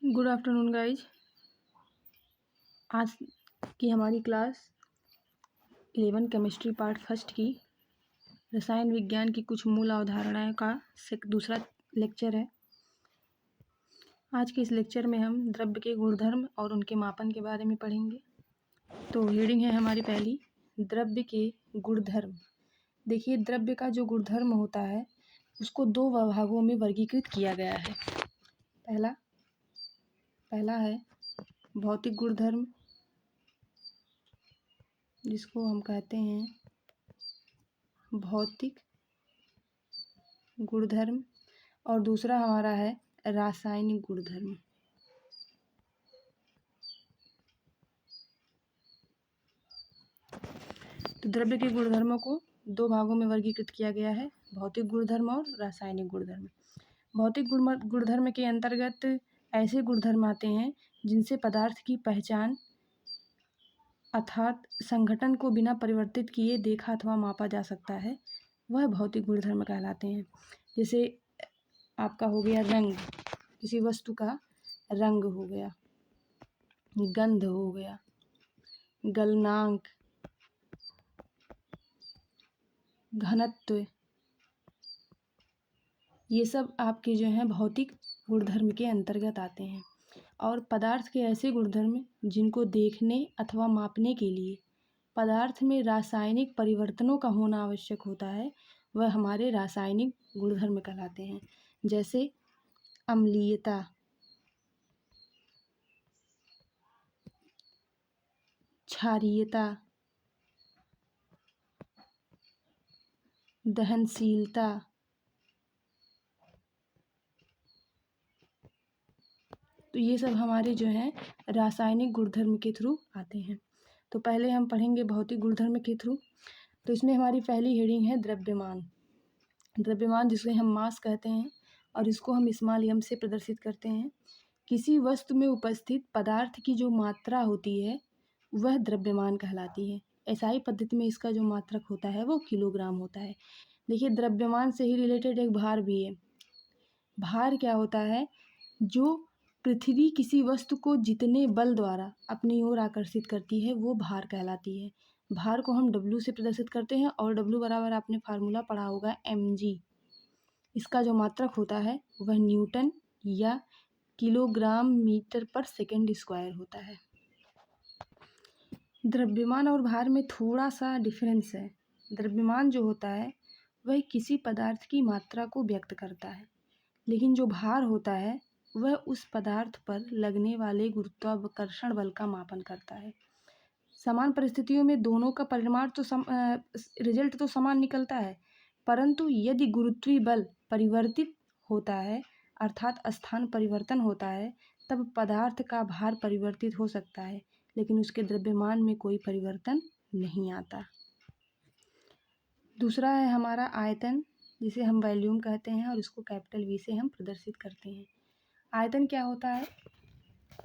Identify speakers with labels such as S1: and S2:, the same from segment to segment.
S1: Good afternoon guys. आज की हमारी क्लास 11 केमिस्ट्री पार्ट फर्स्ट की रसायन विज्ञान की कुछ मूल अवधारणाएं का दूसरा लेक्चर है। आज के इस लेक्चर में हम द्रव्य के गुणधर्म और उनके मापन के बारे में पढ़ेंगे। तो हेडिंग है हमारी पहली, द्रव्य के गुणधर्म। देखिए, द्रव्य का जो गुणधर्म होता है उसको दो भागों में वर्गीकृत किया गया है। पहला है भौतिक गुणधर्म, जिसको हम कहते हैं भौतिक गुणधर्म, और दूसरा हमारा है रासायनिक गुणधर्म। तो द्रव्य के गुणधर्मों को दो भागों में वर्गीकृत किया गया है, भौतिक गुणधर्म और रासायनिक गुणधर्म। भौतिक गुणधर्म के अंतर्गत ऐसे गुणधर्म आते हैं जिनसे पदार्थ की पहचान अर्थात संघटन को बिना परिवर्तित किए देखा अथवा मापा जा सकता है, वह भौतिक गुणधर्म कहलाते हैं। जैसे आपका हो गया रंग, किसी वस्तु का रंग हो गया, गंध हो गया, गलनांक, घनत्व, ये सब आपके जो हैं भौतिक गुणधर्म के अंतर्गत आते हैं। और पदार्थ के ऐसे गुणधर्म जिनको देखने अथवा मापने के लिए पदार्थ में रासायनिक परिवर्तनों का होना आवश्यक होता है, वह हमारे रासायनिक गुणधर्म कहलाते हैं। जैसे अम्लीयता, क्षारीयता, दहनशीलता, तो ये सब हमारे जो हैं रासायनिक गुणधर्म के थ्रू आते हैं। तो पहले हम पढ़ेंगे भौतिक गुणधर्म के थ्रू। तो इसमें हमारी पहली हेडिंग है द्रव्यमान। द्रव्यमान जिसे हम मास कहते हैं और इसको हम स्मॉल m से प्रदर्शित करते हैं। किसी वस्तु में उपस्थित पदार्थ की जो मात्रा होती है वह द्रव्यमान कहलाती है। एसआई पद्धति में इसका जो मात्रक होता है वो किलोग्राम होता है। देखिए, द्रव्यमान से ही रिलेटेड एक भार भी है। भार क्या होता है? जो पृथ्वी किसी वस्तु को जितने बल द्वारा अपनी ओर आकर्षित करती है वो भार कहलाती है। भार को हम W से प्रदर्शित करते हैं और W बराबर आपने फार्मूला पढ़ा होगा mg। इसका जो मात्रक होता है वह न्यूटन या किलोग्राम मीटर पर सेकंड स्क्वायर होता है। द्रव्यमान और भार में थोड़ा सा डिफरेंस है। द्रव्यमान जो होता है वह किसी पदार्थ की मात्रा को व्यक्त करता है, लेकिन जो भार होता है वह उस पदार्थ पर लगने वाले गुरुत्वाकर्षण बल का मापन करता है। समान परिस्थितियों में दोनों का परिमाण तो रिजल्ट तो समान निकलता है, परंतु यदि गुरुत्वीय बल परिवर्तित होता है अर्थात स्थान परिवर्तन होता है, तब पदार्थ का भार परिवर्तित हो सकता है, लेकिन उसके द्रव्यमान में कोई परिवर्तन नहीं आता। दूसरा है हमारा आयतन, जिसे हम वॉल्यूम कहते हैं और इसको कैपिटल V से हम प्रदर्शित करते हैं। आयतन क्या होता है?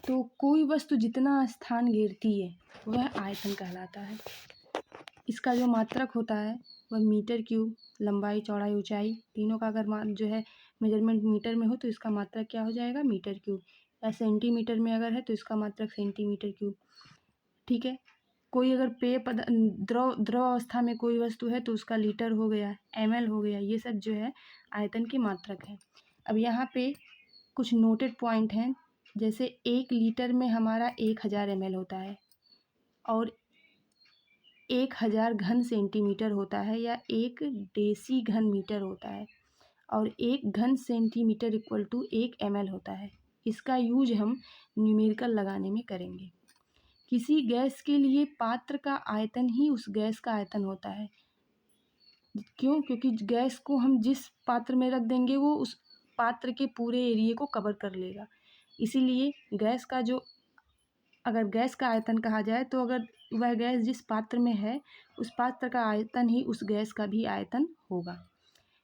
S1: तो कोई वस्तु जितना स्थान घेरती है वह आयतन कहलाता है। इसका जो मात्रक होता है वह मीटर क्यूब, लंबाई, चौड़ाई, ऊंचाई तीनों का अगर जो है मेजरमेंट मीटर में हो तो इसका मात्रक क्या हो जाएगा? Metre cube. या सेंटीमीटर में अगर है तो इसका मात्रक सेंटीमीटर क्यूब। ठीक है। कोई अगर द्रव अवस्था में कोई वस्तु है तो उसका लीटर हो गया, ml हो गया, ये सब जो है आयतन के मात्रक है। अब यहाँ पे कुछ नोटेड पॉइंट हैं। जैसे 1 लीटर में हमारा 1000 ml होता है और 1000 घन सेंटीमीटर होता है या 1 डेसी घन मीटर होता है और 1 घन सेंटीमीटर इक्वल टू 1 ml होता है। इसका यूज हम न्यूमेरिकल लगाने में करेंगे। किसी गैस के लिए पात्र का आयतन ही उस गैस का आयतन होता है। क्यों? क्योंकि गैस को हम जिस पात्र में रख देंगे वो उस पात्र के पूरे एरिया को कवर कर लेगा। इसीलिए गैस का जो अगर गैस का आयतन कहा जाए तो अगर वह गैस जिस पात्र में है उस पात्र का आयतन ही उस गैस का भी आयतन होगा।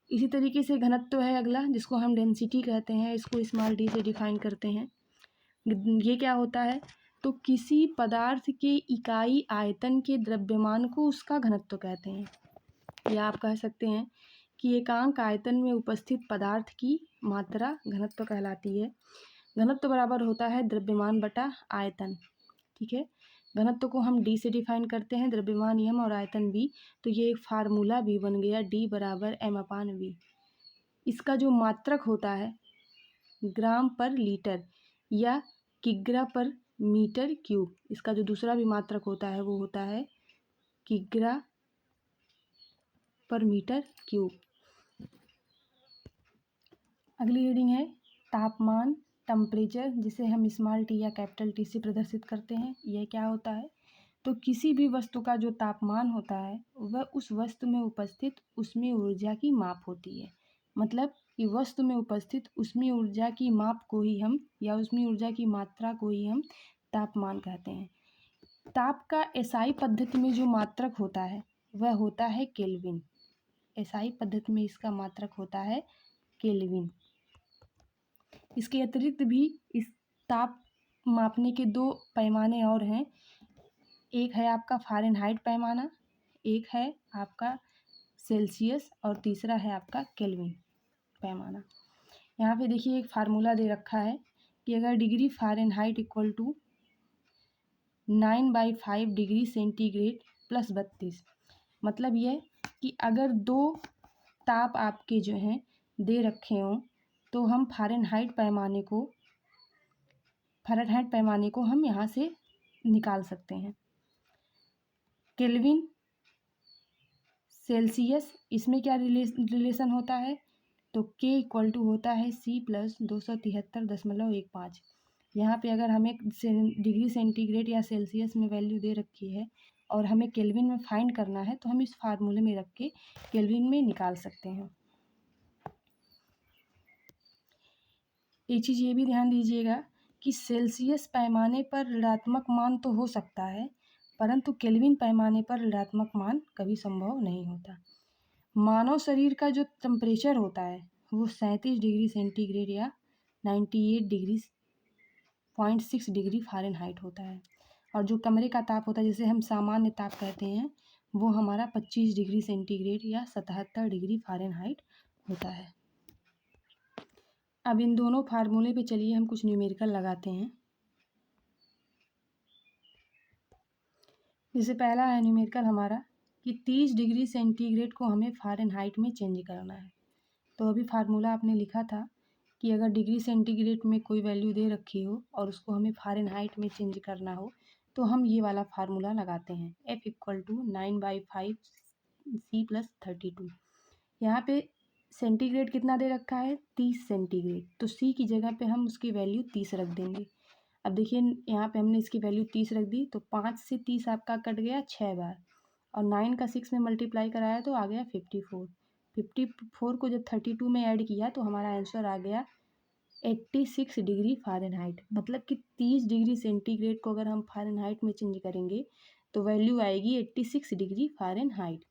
S1: इसी तरीके से घनत्व है अगला, जिसको हम डेंसिटी कहते हैं। इसको स्मॉल d से डिफाइन करते हैं। ये क्या होता है? तो किसी पदार्थ के इकाई आयतन के द्रव्यमान को उसका घनत्व कहते हैं, या आप कह सकते हैं कि एकांक आयतन में उपस्थित पदार्थ की मात्रा घनत्व कहलाती है। घनत्व बराबर होता है द्रव्यमान बटा आयतन, ठीक है। घनत्व को हम d से डिफाइन करते हैं, द्रव्यमान m और आयतन v। तो ये एक फार्मूला भी बन गया, d बराबर m/v। इसका जो मात्रक होता है ग्राम पर लीटर या किग्रा पर मीटर क्यूब, इसका जो दूसरा भी मात्रक होता है वो होता है किग्रा पर मीटर क्यूब। अगली रीडिंग है तापमान, टेम्परेचर, जिसे हम स्मॉल टी या कैपिटल टी से प्रदर्शित करते हैं। यह क्या होता है? तो किसी भी वस्तु का जो तापमान होता है वह उस वस्तु में उपस्थित उसमें ऊर्जा की माप होती है। मतलब कि वस्तु में उपस्थित उसमें ऊर्जा की माप को ही हम, या उसमें ऊर्जा की मात्रा को ही हम तापमान कहते हैं। ताप का एसआई पद्धति में जो मात्रक होता है वह होता है केल्विन। एसआई पद्धति में इसका मात्रक होता है केल्विन। इसके अतिरिक्त भी इस ताप मापने के दो पैमाने और हैं। एक है आपका फ़ारेनहाइट पैमाना, एक है आपका सेल्सियस, और तीसरा है आपका केल्विन पैमाना। यहाँ पे देखिए एक फार्मूला दे रखा है कि अगर degree Fahrenheit equal to 9/5 degree centigrade plus 32, मतलब ये कि अगर दो ताप आपके जो हैं दे रखे हों तो हम फ़ारेनहाइट पैमाने को हम यहाँ से निकाल सकते हैं। केल्विन, सेल्सियस, इसमें क्या रिलेशन होता है? तो K इक्वल टू होता है C प्लस 273.15। यहाँ पे अगर हमें डिग्री सेंटीग्रेड या सेल्सियस में वैल्यू दे रखी है और हमें केल्विन में फाइंड करना है तो हम इस फार्मूले में रख के केल्विन में निकाल सकते हैं। एक चीज़ ये भी ध्यान दीजिएगा कि सेल्सियस पैमाने पर ऋणात्मक मान तो हो सकता है, परंतु केल्विन पैमाने पर ऋणात्मक मान कभी संभव नहीं होता। मानव शरीर का जो टेम्परेचर होता है वो 37 डिग्री सेंटीग्रेड या 98.6 डिग्री फ़ारेनहाइट होता है, और जो कमरे का ताप होता है जिसे हम सामान्य ताप कहते हैं वो हमारा 25 डिग्री सेंटीग्रेड या 77 डिग्री फ़ारेनहाइट होता है। अब इन दोनों फार्मूले पे चलिए हम कुछ न्यूमेरिकल लगाते हैं। जैसे पहला है न्यूमेरिकल हमारा कि 30 डिग्री सेंटीग्रेड को हमें फ़ारेनहाइट में चेंज करना है। तो अभी फार्मूला आपने लिखा था कि अगर डिग्री सेंटीग्रेड में कोई वैल्यू दे रखी हो और उसको हमें फ़ारेनहाइट में चेंज करना हो तो हम ये वाला फार्मूला लगाते हैं, F equal to 9/5 C plus 32। यहाँ पे सेंटीग्रेड कितना दे रखा है? 30 सेंटीग्रेड, तो C की जगह पे हम उसकी वैल्यू 30 रख देंगे। अब देखिए यहाँ पे हमने इसकी वैल्यू 30 रख दी तो 5 से 30 आपका कट गया 6 बार, और 9 का 6 में मल्टीप्लाई कराया तो आ गया 54। 54 को जब 32 में ऐड किया तो हमारा आंसर आ गया 86 डिग्री फ़ारेनहाइट। मतलब कि 30 डिग्री सेंटीग्रेड को अगर हम फ़ारेनहाइट में चेंज करेंगे तो वैल्यू आएगी 86 डिग्री फ़ारेनहाइट।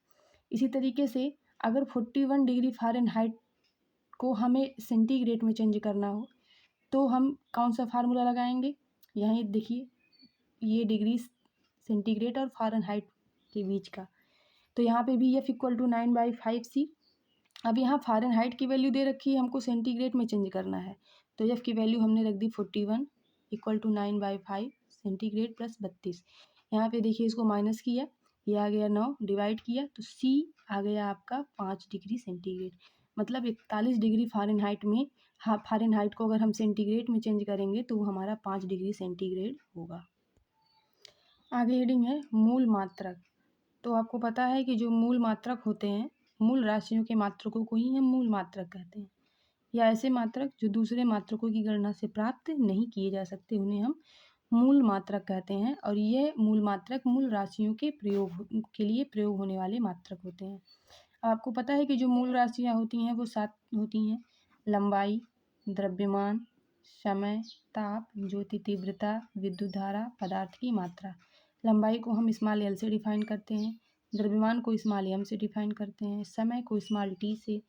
S1: इसी तरीके से अगर 41 डिग्री फ़ारेनहाइट को हमें सेंटीग्रेड में चेंज करना हो तो हम कौन सा फार्मूला लगाएंगे? यहाँ देखिए ये डिग्री सेंटीग्रेड और फ़ारेनहाइट के बीच का, तो यहाँ पे भी F इक्वल टू 9/5 C। अब यहाँ फ़ारेनहाइट की वैल्यू दे रखी है, हमको सेंटीग्रेड में चेंज करना है, तो F की वैल्यू हमने रख दी 41 इक्वल टू 9/5 सेंटीग्रेड प्लस 32। यहाँ पे देखिए इसको माइनस किया, ये आ गया 9, डिवाइड किया तो C आ गया आपका 5 डिग्री सेंटीग्रेड। मतलब 41 डिग्री फ़ारेनहाइट में, हाँ, फ़ारेनहाइट को अगर हम सेंटीग्रेड में चेंज करेंगे तो वो हमारा 5 डिग्री सेंटीग्रेड होगा। आगे हेडिंग है मूल मात्रक। तो आपको पता है कि जो मूल मात्रक होते हैं, मूल राशियों के मात्रकों को ही हम मूल मात्रक कहते हैं, या ऐसे मात्रक जो दूसरे मात्रकों की गणना से प्राप्त नहीं किए जा सकते उन्हें हम मूल मात्रक कहते हैं। और ये मूल मात्रक मूल राशियों के के लिए प्रयोग होने वाले मात्रक होते हैं। आपको पता है कि जो मूल राशियाँ होती हैं वो 7 होती हैं: लंबाई, द्रव्यमान, समय, ताप, ज्योति तीव्रता, विद्युत धारा, पदार्थ की मात्रा। लंबाई को हम स्मॉल l से डिफाइन करते हैं, द्रव्यमान को स्मॉल m से डिफाइन करते हैं, समय को स्मॉल t से,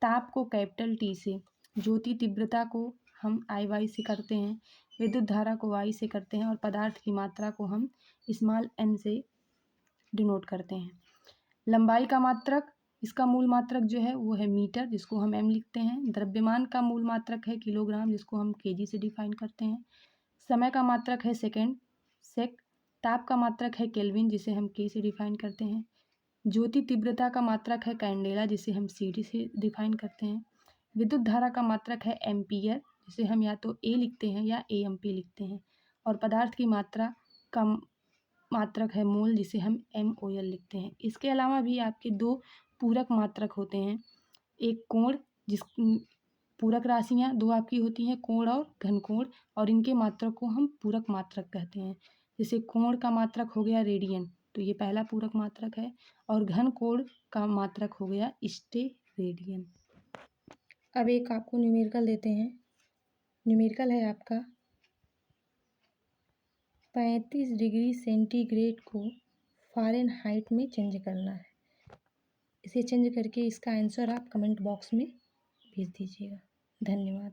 S1: ताप को कैपिटल T से, ज्योति तीव्रता को हम IY से करते हैं, विद्युत धारा को Y से करते हैं, और पदार्थ की मात्रा को हम स्मॉल n से डिनोट करते हैं। लंबाई का मात्रक इसका मूल मात्रक जो है वो है मीटर, जिसको हम एम लिखते हैं। द्रव्यमान का मूल मात्रक है किलोग्राम, जिसको हम केजी से डिफाइन करते हैं। समय का मात्रक है सेकेंड, सेक। ताप का मात्रक है केल्विन, जिसे हम के से डिफाइन करते हैं। ज्योति तीव्रता का मात्रक है कैंडेला, जिसे हम सीडी से डिफाइन करते हैं। विद्युत धारा का मात्रक है एम्पियर, जिसे हम या तो ए लिखते हैं या एएमपी लिखते हैं। और पदार्थ की मात्रा का मात्रक है मोल, जिसे हम MOL लिखते हैं। इसके अलावा भी आपके दो पूरक मात्रक होते हैं। एक कोण, जिस पूरक राशियाँ दो आपकी होती हैं, कोण और घनकोण, और इनके मात्रक को हम पूरक मात्रक कहते हैं। जैसे कोण का मात्रक हो गया रेडियन, तो ये पहला पूरक मात्रक है। और घनकोण का मात्रक हो गया स्टेरेडियन। अब एक आपको न्यूमेरिकल देते हैं। न्यूमेरिकल है आपका 35 डिग्री सेंटीग्रेड को फ़ारेनहाइट में चेंज करना है। इसे चेंज करके इसका आंसर आप कमेंट बॉक्स में भेज दीजिएगा। धन्यवाद।